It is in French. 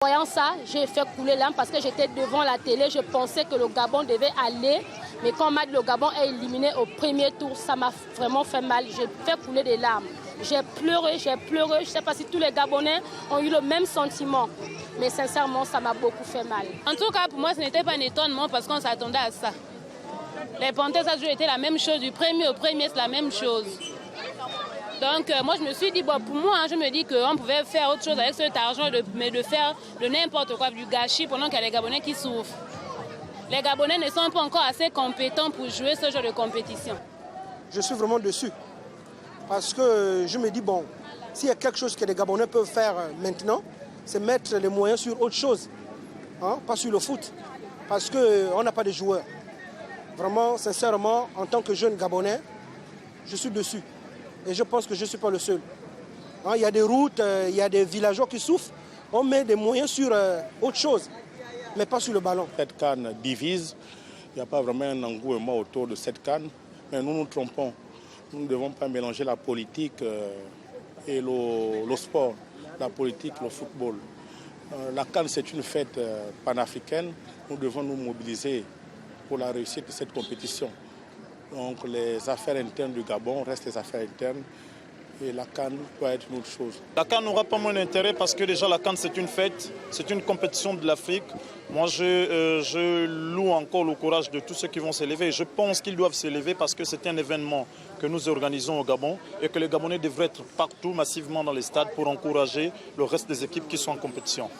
Voyant ça, j'ai fait couler l'âme parce que j'étais devant la télé, je pensais que le Gabon devait aller. Mais quand on m'a dit le Gabon est éliminé au premier tour, ça m'a vraiment fait mal. J'ai fait couler des larmes. J'ai pleuré, j'ai pleuré. Je ne sais pas si tous les Gabonais ont eu le même sentiment. Mais sincèrement, ça m'a beaucoup fait mal. En tout cas, pour moi, ce n'était pas un étonnement parce qu'on s'attendait à ça. Les Panthères, ça a toujours été la même chose. Du premier au premier, c'est la même chose. Donc moi je me suis dit, bon, pour moi, je me dis qu'on pouvait faire autre chose avec cet argent, mais de faire de n'importe quoi, du gâchis pendant qu'il y a les Gabonais qui souffrent. Les Gabonais ne sont pas encore assez compétents pour jouer ce genre de compétition. Je suis vraiment dessus parce que je me dis, bon, s'il y a quelque chose que les Gabonais peuvent faire maintenant, c'est mettre les moyens sur autre chose, hein, pas sur le foot, parce qu'on n'a pas de joueurs. Vraiment, sincèrement, en tant que jeune Gabonais, je suis dessus. Et je pense que je ne suis pas le seul. Il y a des routes, il y a des villageois qui souffrent. On met des moyens sur autre chose, mais pas sur le ballon. Cette canne divise. Il n'y a pas vraiment un engouement autour de cette canne. Mais nous nous trompons. Nous ne devons pas mélanger la politique et le sport. La politique, le football. La canne, c'est une fête panafricaine. Nous devons nous mobiliser pour la réussite de cette compétition. Donc les affaires internes du Gabon restent des affaires internes et la CAN doit être une autre chose. La CAN n'aura pas moins d'intérêt parce que déjà la CAN c'est une fête, c'est une compétition de l'Afrique. Moi je loue encore le courage de tous ceux qui vont s'élever. Je pense qu'ils doivent s'élever parce que c'est un événement que nous organisons au Gabon et que les Gabonais devraient être partout massivement dans les stades pour encourager le reste des équipes qui sont en compétition.